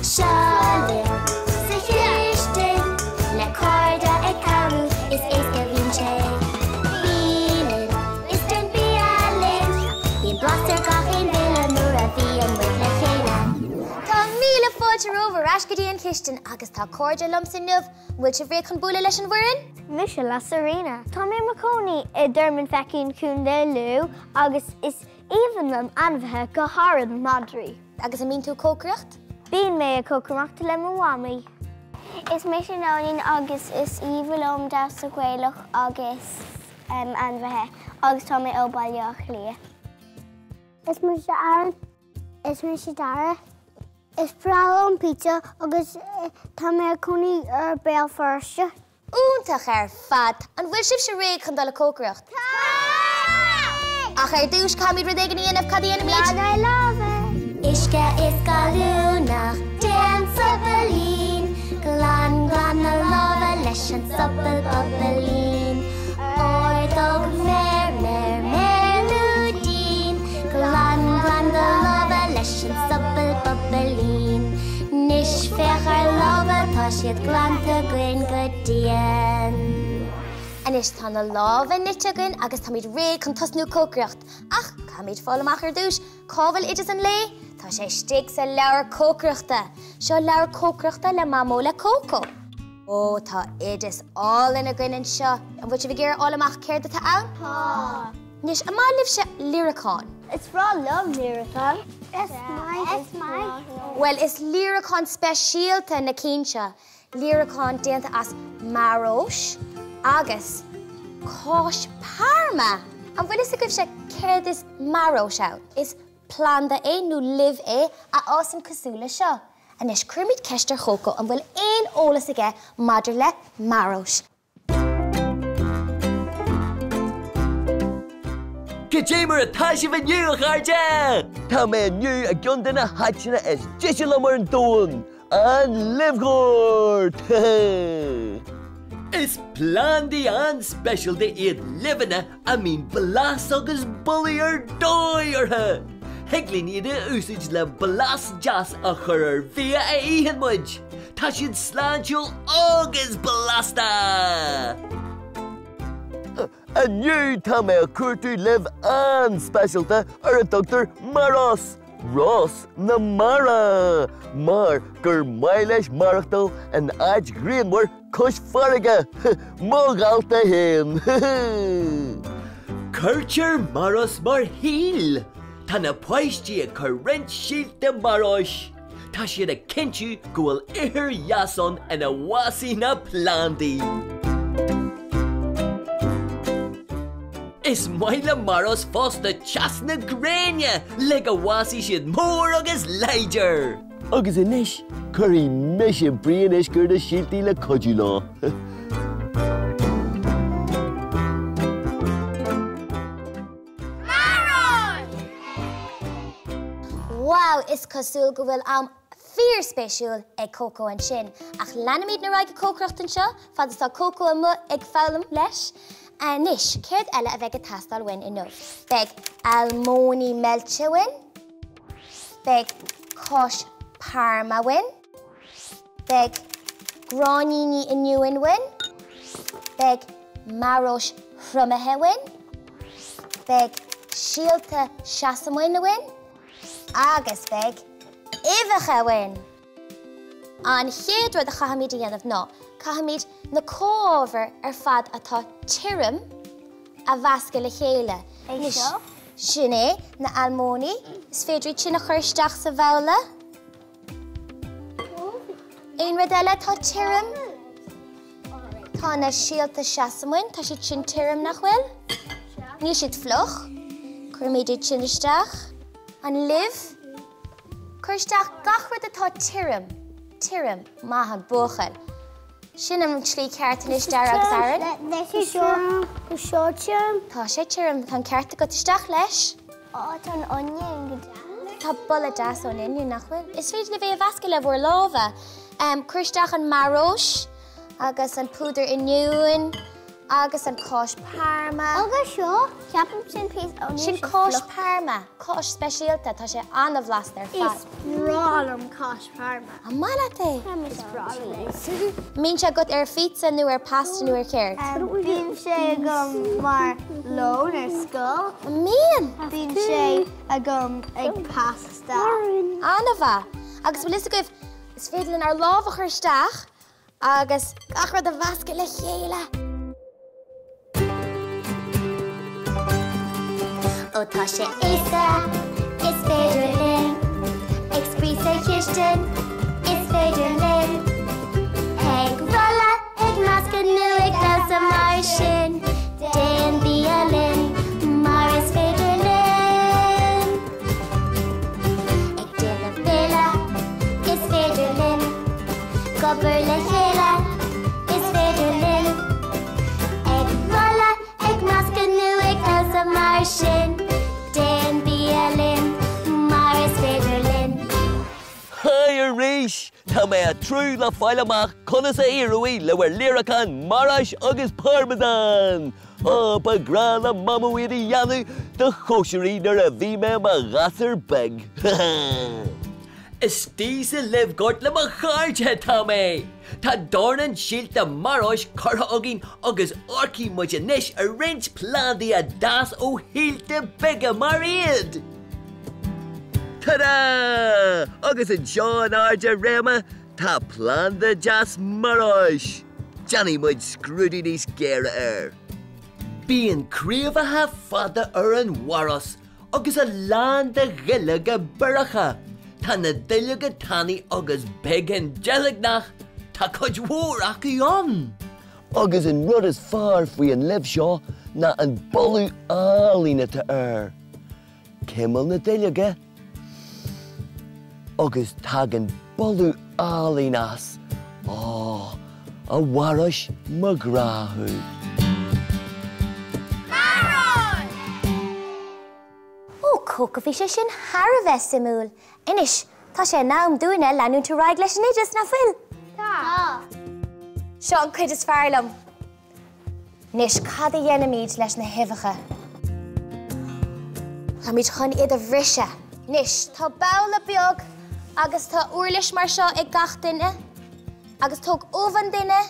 Sialin, sa hirstin, le corda e caru is eisca vince. Bílin, is den bialin, bín blaster gachin vila nura bían with le chéile. Tá míle fáilte rover ascadíon Christian agus tá corda lumsa nuv, bhfuil si bhré chun bula leis an bhuirin? Misha la Serena. Tá mé Maconi I dermin fecin cún de lú agus is even lum anmhethe go harad Madri. Agus a mín tú cócracht? Bín mé a cócramachta le mawami. Is Misha Nonin agus is even da sa gweilach agus anmhethe agus tá mé óbailioch lia. Is Misha Aaron. Is Misha Dara. Is Pralon pizza agus tá mé Maconi bail first. Úntach fad, an bhfuil sib se réig chun dal a cócracht. Ach dús camid rudégan íanamh cadíana míid? I love it. Isca is galúnach, dan supbalín, glan na lava leis an supbal bubalín. Ordog melúdín, glan na lava leis an supbal bubalín. Nis fechar lava tá siad glanta gwyn godían. Anis tá na lábha niteagan agus tá míid réig chun tosnú cócracht. Ach, cá míid fálamach ar dúis, cábhail idir an lé, tá sé stig sa leabhar cócreachta. Seo leabhar cócreachta le mamó le cócó. Ó, tá idir all ina gainan seo, an bhfuil si bhí géir álamach céir de tá ann? Tá. Nis, a má libh se líricán. It's for all love lyrical. It's mine. Well, is líricán speisialta na cínse. Líricán déanta as Marós agus Cós Parma. An bhfuil is a goibh se céir is Marós out. Is planda é nó liv é a ásan cosúla seo. An is crumid ceistar chóco an bhfuil éon ólas aige maidir le Marós. Kajamar atashi vanyu kharja. Tame new a gundana hachina as jishilamar and don and live good. It's plandi and special day eat livina. I mean balasagas bully or doy or her. Heglin ide usage la balas jas a her via a ihan mudge. Tashid slanchul august balasta. A new time a curtu live and specialta are a Dr. Marós. Ross na Mara. Mar gur milesh marachtal and aj greenwar kush fariga. Mogalta hin. Culture Marós mar heel. Tana poisty a current shield de Marós. Tashi a kenchu goal ihir yason and a wasi na plandi. Is Myla Marós fosta chasna grania lega wasi shid more agus lager. Agus inish curry mission brianish gurda shilti la kojula. Wow, is cosúil go bhfuil fear special ag cócó an sin. Ach lenimid na raig cócracht an seo, fad is tá cócó am ag fálam leis. Nis, céird eile a bheith a tastal win in nuf. Beg almóni melche win. Beg Cós Parma win. Beg granini inuin win. Beg Marós Hrumahe win. Beg Shielta Shasam win win. Agus beg Ivacha win. An chéad rud a chahamid a dhéanamh ná. Cahamid na cóver fad atá tirim a bhasca le chéile. Sinné na almóni, is féidir sin a chuirsteach sa bhela. Ein rud eile tá tirim. Tá na síalta seasamhain, tá siad sin tirim nach bhfuil. Ní siad floch, chuirméidir sin isteach. An liv, chuirsteach gach rud atá tirim. Tirim, maithe buchail. Sinam slí ceartan is dar agus aran. Tá sé tírim tá cearta go isteach leis. Tá an onion go Tá bula das ón inniu nach bhfuil. Is féidir le bheith a bhasca le bhór lábha. Chuirsteach an Marós agus an púdar inniuin agus an cóis parma. Agus seo, ceapam sin pís ó Sin cóis parma, cóis speisialta tá sé anna bhlas ar fad. Is brálam cás parma. A mala té. Is brálam. Mín se gut ar pizza nu ar pasta nu ar céirt. Bhín sé agam mar lón ar scoil. Mín! Bhín sé agam ag pasta. Anna bha. Agus bhfuil is a goibh is féidirlinn ar lábhach ar staach agus gachar de bhasca le chéile. Ó tá sé éasta, is féidir linn. Ag spríosa chiisten, is féidir linn. Ag rolla, ag nasca nu ag glasam mar sin. Déan bia linn, mar is féidir linn. Ag déanamh béla, is féidir linn. Gobar le chéile, is féidir linn. Ag rolla, ag nasca nu ag glasam mar sin. Déan bia linn, mar is féidir linn. Hi, Arish! Tá mé a trú le fáil amach conna sa iarúí le bhar líraán Marós agus Parmesan. Ba gran a mama wedi dheanú de chóisiirí nar a bhí me ma gasar beg. Is tí sa libh gort le ma cháirthe tá mé. Tá dornan sílte Marós cartha agin agus orcí muid anis a rint plandaí a das ó hílte bega mar iad. Ta-da! Agus an Seán áide réma tá planda jas Marós. Johnny muid scrúdí níos géire air. Bíon críomhathe fada ar an Marós agus a lán de ghiile go baracha. Tá na duile go tannaí agus began gealagnach tá chuid mhór acu an. Agus an rud is fearr faoi an libh seo na an bolú álína tá air. Céimeal na duileige agus tag an bolú álínas. A Marós magrathú. Cóca bhí sé sin Harbheith simúil. Inis, tá sé nám dúine leanún tú raig leis an idir na fuil. Tá. Seo an chuid is fearlam. Nis cad a dhéanamíd leis na hifacha. Tá míid chun iad a bhrise. Nis, tá bála beag agus tá uirlis mar seo ag gach duine agus tóg óvan duine.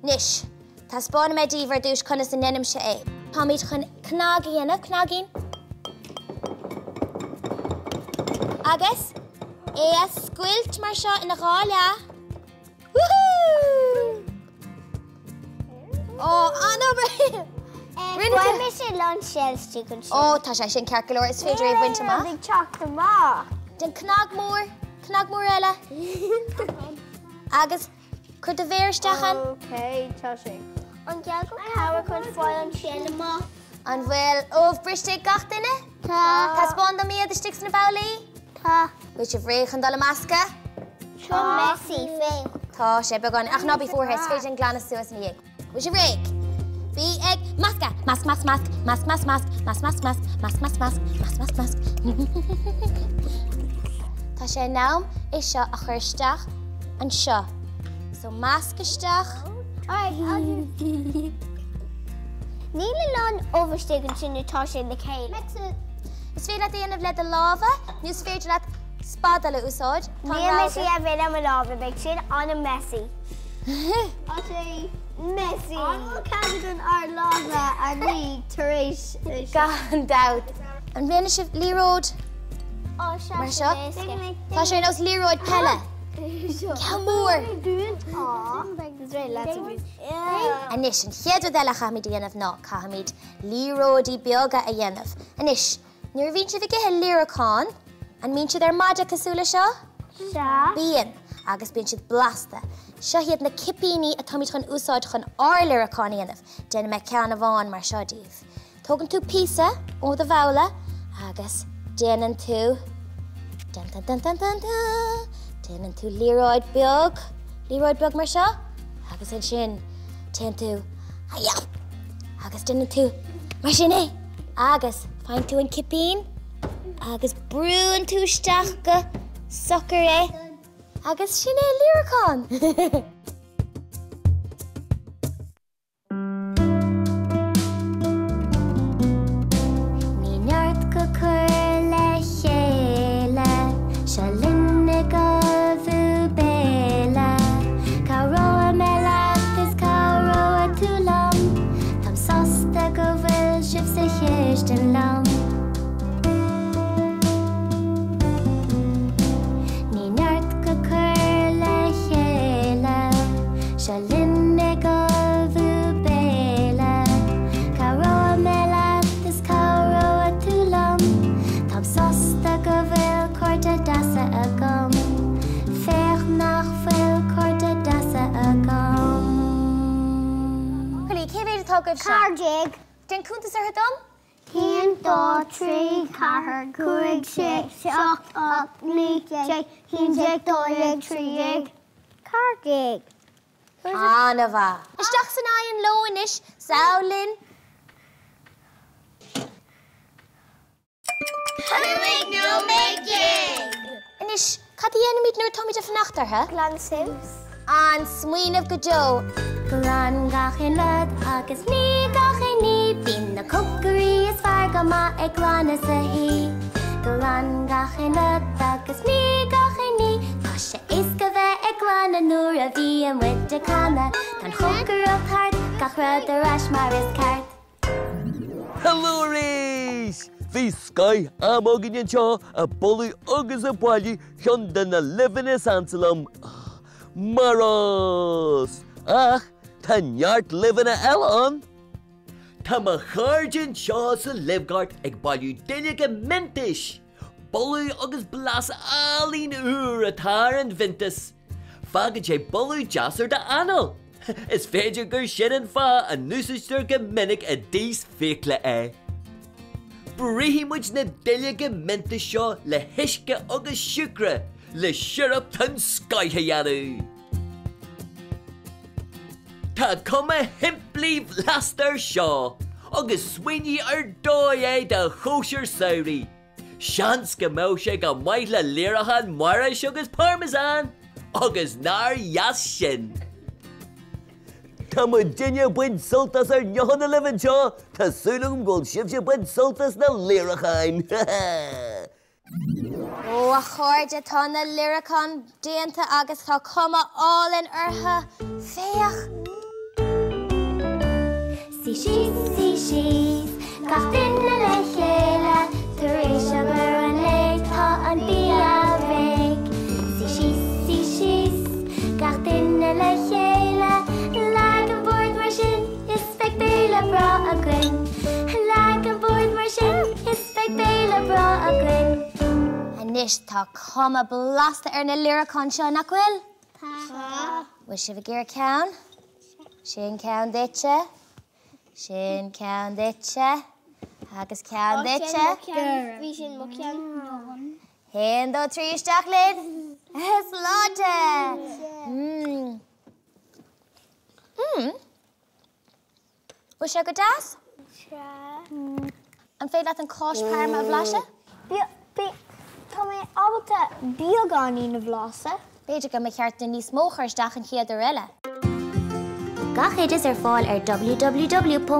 Nis, tá spána mé díomhar dúis chuna san nenim se é. Tá míid chun cnágaí dhéanamh, cnágín. Agus, é a scuilt mar seo ina gháile. Woohoo! Anna brí! Bhain me sé lán seilstí chun sin. Tá sé sin cearcalóir is féidir é bhainte má. Bhí teach amach. Den cnag mór eile. Agus, chud a bhéirstechan. Ok, tá sé. An geal go cabhar chun fáil an sin amach. An bhfuil briste gach duine? Tá. Tá spáin do míad sticks na bailí? Tá. Bhí sé bhréchan dal masca? Seo messy féin. Tá sé beagán ach ná bí fuair is féidir an glánas suas na dhéag. Bhí sé bhréc? Bhí ag masca, mas, mas, mas, mas, mas, mas, mas, mas, mas, mas, mas, mas, mas, mas, mas. Tá sé nám is seo a chuirsteach an seo. So mascaisteach. Níl lán overstegan sin atá sé le chéile. Is féidir le déanamh le de láva, níos féidir le spada le úsáid. Níl me sé a bhéile am lába, beag sin anna messy. Á sé messy. An cadan ar lába a ní taréis. Gan dat. An bhéine si líród Á se mar seo. Tá sé os líróid pelle. Ceamúr. Anis an chéadú deile chaimiid dhéanamh ná chaimiid líródí beaga a dhéanamh. Anis, nuair bhín si bhí githe líraán an mín siad ar maide cosúla seo? Bíon, agus bíon siad blasta. Seo hiad na cipíní a táid chun úsáid chun áirlíraán dhéanamh, déna me ceanna bháin mar seo díomh. Tógann tú písa ó do bhela agus déanann tú déanann tú líróid beag mar seo agus an sin téann tú agus déanann tú mar sin é agus fáin tú an cipín agus brúann tú isteach go socar é agus sin é líraán. tógad se? Cardig. Den cúntas ar dom? 1, 2, 3, 4, 5, 6, 7, 8, 9, 10, 11, 12, 13. Cardig. Na bha. Isteach san áon lois, saolinn. Inis, cad dhéanamid nuair táid a fannachtar, ha? Glan Sims. An smuoinmh go jo. Glan gachin lad agus ní gachin ní. Bhín na cocarí is fear go ma ag glan sa hí. Glan gachin lad agus ní gachin ní. Tá sé isca bheith ag glan a nuair a bhí an with de canna. Tan chocar ó thart gach rud a rais mar is cart. Hello, Rhys! Bhí Sky am agin an seo a bolú agus a bhailí sean den na living is ansalam. Marós! Ach, tá neart living a eile. Tá ma cháirgin seo sa livgart ag bailú duine go mentis. Bolú agus blas alín úr atá an vintas. Fagad sé bolú jasar da anal. Is féidir gur sin an fá a núsaistear go minic a díos fécla é. Brihímuid na duine go mentis seo le hiisce agus siúcra le siarap tan scaithe. Tá cuma himplí blastar seo, agus swinní ar dói é de chóisiir saoirí. Seans go mó sé go mhaith le léirichan marais agus parmesan, agus nár jas sin. Tá mu duine buin soltas ar neochan na living seo, tá súlagum ggóil sibse buin soltas na léirichain. Ó, a chuirde tá na liricán déanta agus tá cuma álinn ortha féach. Sí she's gach duine le chéile, tar éis a gur an le tá an BIA réig. Sí she's gach duine le chéile, lag an bord mar sin is feic béle bra a grin. Lag an bord mar sin is feic béle bra a grin. Anis tá cuma blasta ar na liricán seo nach bhfuil? Tá. Bhfuil si bh gur ceann? Sin ceann ditse? Sin ceann ditse? Agus ceann ditse? Bhí sin mo ceann. 1, 2, 3 isteach linn. Is láide. Bhfuil se go das? An féad leat an cóis parma a bhlaise? Tá mé ábalta bíogáí na bhlása. Beidir go me cheart na níos móchar isteach an chiad ar eile. Gach idir ar fáil ar www.blinn.ie.